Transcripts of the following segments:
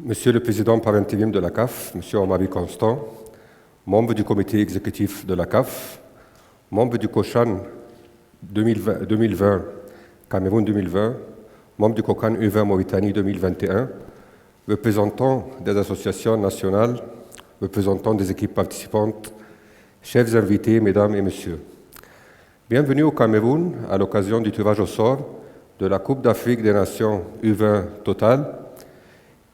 Monsieur le Président par intérim de la CAF, Monsieur Omari Constant, membre du comité exécutif de la CAF, membre du COCHAN 2020, Cameroun 2020, membre du COCAN U20 Mauritanie 2021, représentants des associations nationales, représentants des équipes participantes, chefs invités, mesdames et messieurs. Bienvenue au Cameroun à l'occasion du tirage au sort de la Coupe d'Afrique des Nations U20 Total,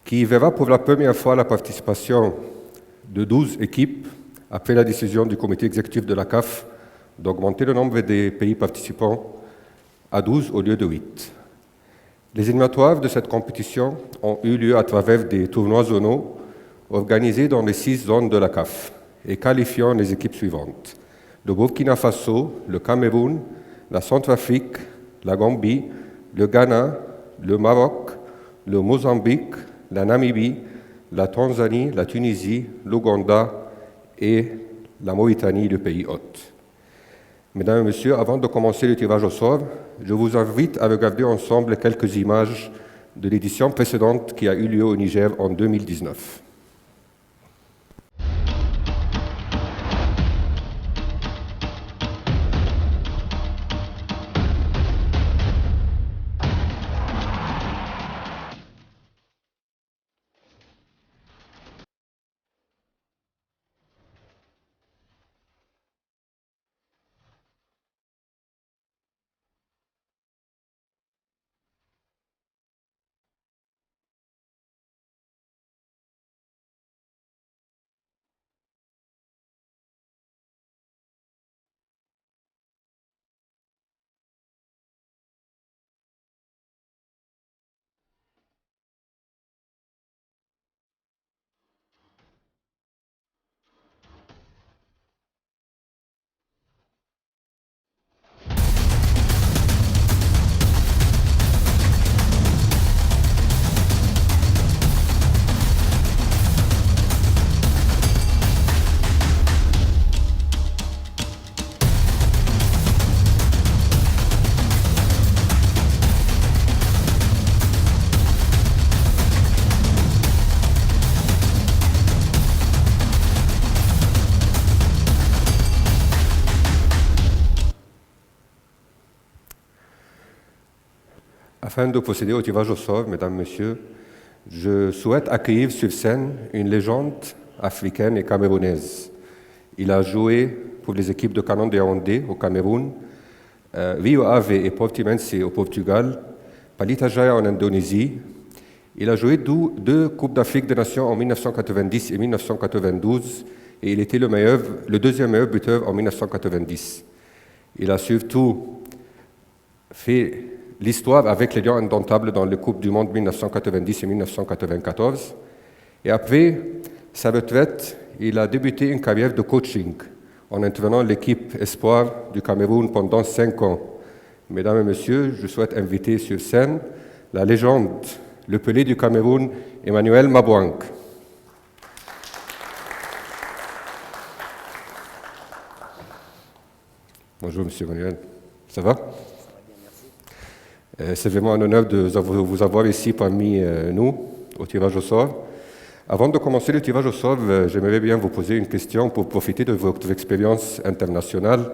qui verra pour la première fois la participation de 12 équipes après la décision du comité exécutif de la CAF d'augmenter le nombre des pays participants à 12 au lieu de 8. Les éliminatoires de cette compétition ont eu lieu à travers des tournois zonaux organisés dans les 6 zones de la CAF et qualifiant les équipes suivantes: le Burkina Faso, le Cameroun, la Centrafrique, la Gambie, le Ghana, le Maroc, le Mozambique, la Namibie, la Tanzanie, la Tunisie, l'Ouganda et la Mauritanie, le pays hôte. Mesdames et messieurs, avant de commencer le tirage au sort, je vous invite à regarder ensemble quelques images de l'édition précédente qui a eu lieu au Niger en 2019. Afin de procéder au tirage au sort, mesdames, messieurs, je souhaite accueillir sur scène une légende africaine et camerounaise. Il a joué pour les équipes de Canon de Yaoundé au Cameroun, Rio Ave et Portimonense au Portugal, Palita Jaya en Indonésie. Il a joué 2 Coupes d'Afrique des Nations en 1990 et 1992 et il était le deuxième meilleur buteur en 1990. Il a surtout fait l'histoire avec les Lions indomptables dans les Coupes du Monde 1990 et 1994. Et après sa retraite, il a débuté une carrière de coaching en entraînant l'équipe Espoir du Cameroun pendant 5 ans. Mesdames et messieurs, je souhaite inviter sur scène la légende, le Pelé du Cameroun, Emmanuel Mabouang. Bonjour, monsieur Emmanuel. Ça va? C'est vraiment un honneur de vous avoir ici parmi nous au tirage au sort. Avant de commencer le tirage au sort, j'aimerais bien vous poser une question pour profiter de votre expérience internationale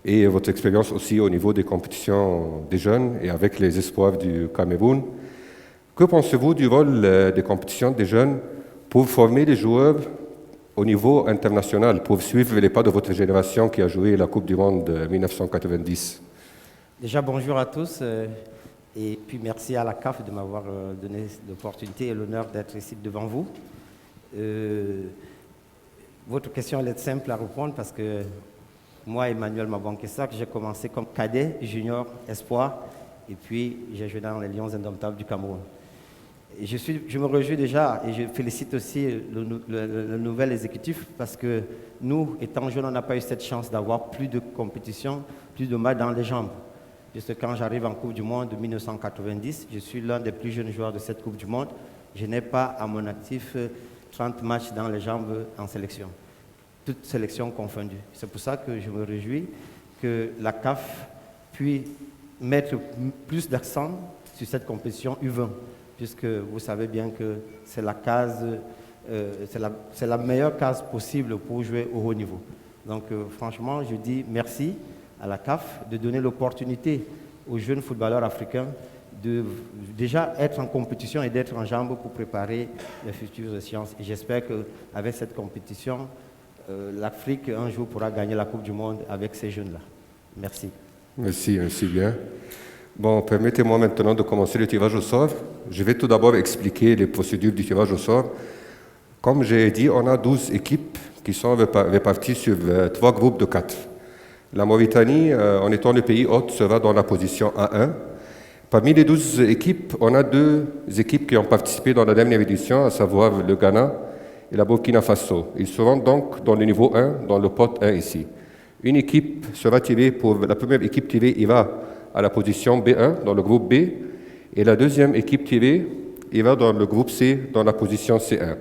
et votre expérience aussi au niveau des compétitions des jeunes et avec les espoirs du Cameroun. Que pensez-vous du rôle des compétitions des jeunes pour former des joueurs au niveau international, pour suivre les pas de votre génération qui a joué la Coupe du Monde de 1990? Déjà, bonjour à tous et puis merci à la CAF de m'avoir donné l'opportunité et l'honneur d'être ici devant vous. Votre question elle est simple à répondre parce que moi, Emmanuel Mabankesak, j'ai commencé comme cadet, junior, espoir et puis j'ai joué dans les Lions indomptables du Cameroun. Et je me réjouis déjà et je félicite aussi le nouvel exécutif parce que nous, étant jeunes, on n'a pas eu cette chance d'avoir plus de compétitions, plus de matchs dans les jambes. Juste quand j'arrive en Coupe du Monde de 1990, je suis l'un des plus jeunes joueurs de cette Coupe du Monde. Je n'ai pas à mon actif 30 matchs dans les jambes en sélection, toutes sélections confondues. C'est pour ça que je me réjouis que la CAF puisse mettre plus d'accent sur cette compétition U20. Puisque vous savez bien que c'est la meilleure case possible pour jouer au haut niveau. Donc franchement, je dis merci à la CAF de donner l'opportunité aux jeunes footballeurs africains de déjà être en compétition et d'être en jambes pour préparer les futures échéances. Et j'espère qu'avec cette compétition, l'Afrique un jour pourra gagner la Coupe du Monde avec ces jeunes-là. Merci. Merci bien. Bon, permettez-moi maintenant de commencer le tirage au sort. Je vais tout d'abord expliquer les procédures du tirage au sort. Comme j'ai dit, on a 12 équipes qui sont réparties sur 3 groupes de 4. La Mauritanie, en étant le pays hôte, sera dans la position A1. Parmi les 12 équipes, on a 2 équipes qui ont participé dans la dernière édition, à savoir le Ghana et la Burkina Faso. Ils seront donc dans le niveau 1, dans le pot 1 ici. Une équipe sera tirée la première équipe tirée ira à la position B1 dans le groupe B, et la deuxième équipe tirée ira dans le groupe C dans la position C1.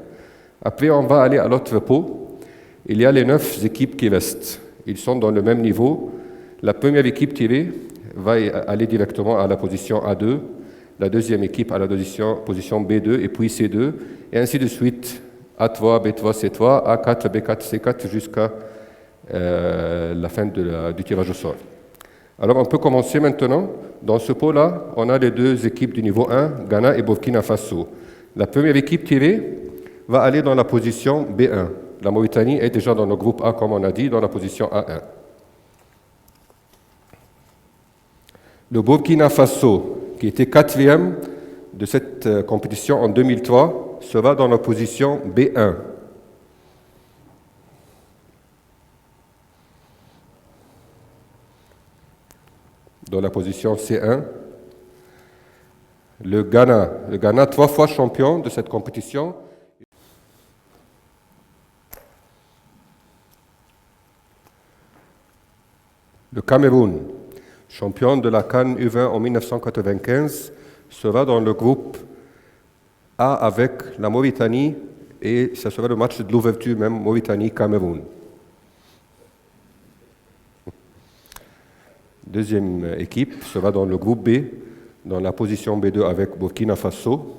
Après, on va aller à l'autre pot. Il y a les 9 équipes qui restent. Ils sont dans le même niveau. La première équipe tirée va aller directement à la position A2, la deuxième équipe à la position B2 et puis C2, et ainsi de suite, A3, B3, C3, A4, B4, C4 jusqu'à la fin du tirage au sort. Alors on peut commencer maintenant. Dans ce pot-là, on a les 2 équipes du niveau 1, Ghana et Burkina Faso. La première équipe tirée va aller dans la position B1. La Mauritanie est déjà dans le groupe A, comme on a dit, dans la position A1. Le Burkina Faso, qui était 4e de cette compétition en 2003, sera dans la position B1. Dans la position C1, le Ghana 3 fois champion de cette compétition. Le Cameroun, champion de la CAN U20 en 1995, sera dans le groupe A avec la Mauritanie et ce sera le match de l'ouverture même Mauritanie-Cameroun. Deuxième équipe sera dans le groupe B, dans la position B2 avec Burkina Faso.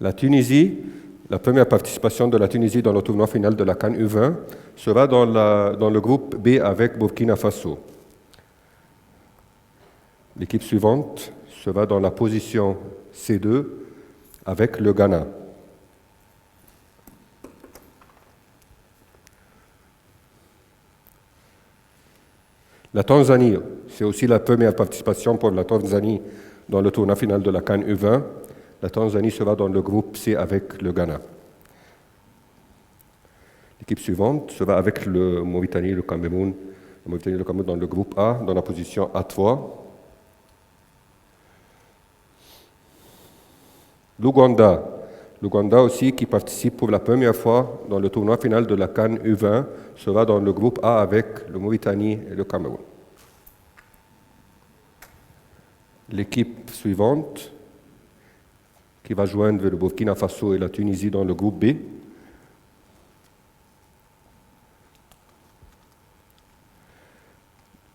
La Tunisie, la première participation de la Tunisie dans le tournoi final de la CAN U20 sera dans le groupe B avec Burkina Faso. L'équipe suivante sera dans la position C2 avec le Ghana. La Tanzanie, c'est aussi la première participation pour la Tanzanie dans le tournoi final de la CAN U20. La Tanzanie sera dans le groupe C avec le Ghana. L'équipe suivante sera avec le Mauritanie et le Cameroun. La Mauritanie et le Cameroun dans le groupe A, dans la position A3. L'Ouganda aussi, qui participe pour la première fois dans le tournoi final de la CAN U20, sera dans le groupe A avec le Mauritanie et le Cameroun. L'équipe suivante, qui va joindre le Burkina Faso et la Tunisie dans le groupe B.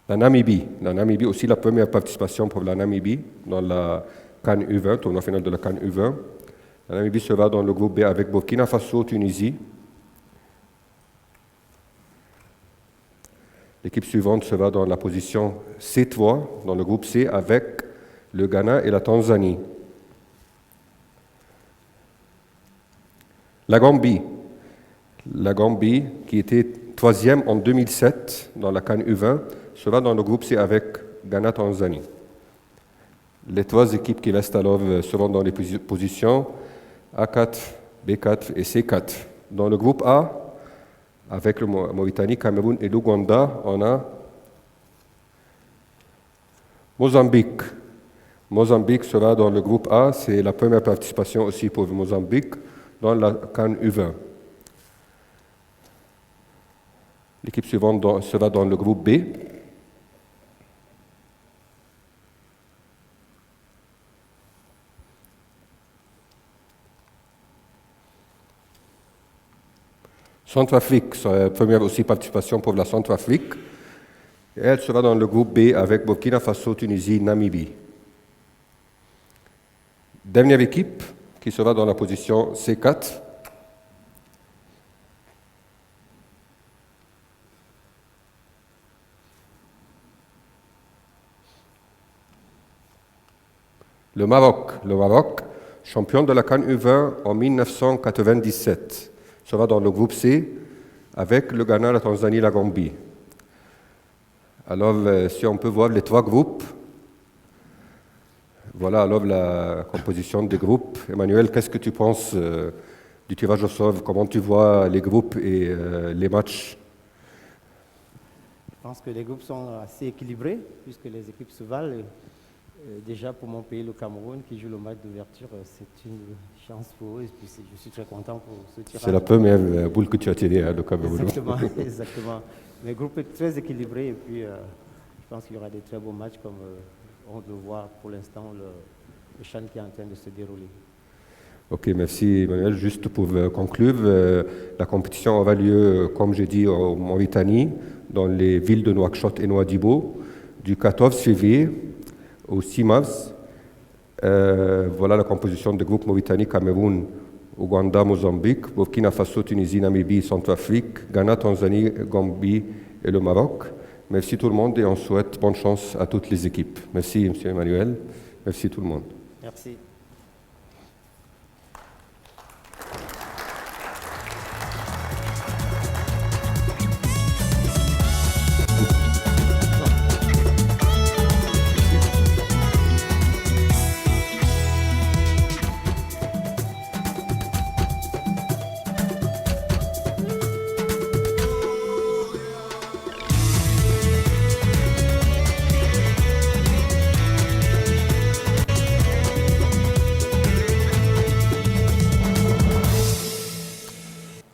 La Namibie aussi, la première participation pour la Namibie dans la CAN U20, tournoi final de la CAN U20. La Namibie sera dans le groupe B avec Burkina Faso, Tunisie. L'équipe suivante sera dans la position C3, dans le groupe C, avec le Ghana et la Tanzanie. La Gambie, qui était troisième en 2007 dans la CAN U20, sera dans le groupe C avec Ghana-Tanzanie. Les trois équipes qui restent alors seront dans les positions A4, B4 et C4. Dans le groupe A, avec le Mauritanie, Cameroun et l'Ouganda, on a Mozambique. Mozambique sera dans le groupe A, c'est la première participation aussi pour Mozambique dans la CAN U20. L'équipe suivante sera dans le groupe B. Centrafrique sera la première aussi participation pour la Centrafrique. Et elle sera dans le groupe B avec Burkina Faso, Tunisie, Namibie. Dernière équipe qui sera dans la position C4. Le Maroc, champion de la CAN U20 en 1997, sera dans le groupe C avec le Ghana, la Tanzanie et la Gambie. Alors, si on peut voir les trois groupes, voilà alors la composition des groupes. Emmanuel, qu'est-ce que tu penses du tirage au sort? Comment tu vois les groupes et les matchs? Je pense que les groupes sont assez équilibrés, puisque les équipes se valent. Déjà pour mon pays, le Cameroun, qui joue le match d'ouverture, c'est une chance pour eux. Et puis je suis très content pour ce tirage. C'est la première boule que tu as tirée, hein, le Cameroun. Exactement, exactement. Mais le groupe est très équilibré et puis je pense qu'il y aura des très beaux matchs comme on le voit pour l'instant, le CHAN qui est en train de se dérouler. Ok, merci Emmanuel. Juste pour conclure, la compétition aura lieu, comme j'ai dit, en Mauritanie, dans les villes de Nouakchott et Nouadhibou, du 14 février au 6 mars. Voilà la composition du groupe Mauritanie, Cameroun, Ouganda, Mozambique, Burkina Faso, Tunisie, Namibie, Centrafrique, Ghana, Tanzanie, Gambie et le Maroc. Merci tout le monde et on souhaite bonne chance à toutes les équipes. Merci M. Emmanuel. Merci tout le monde.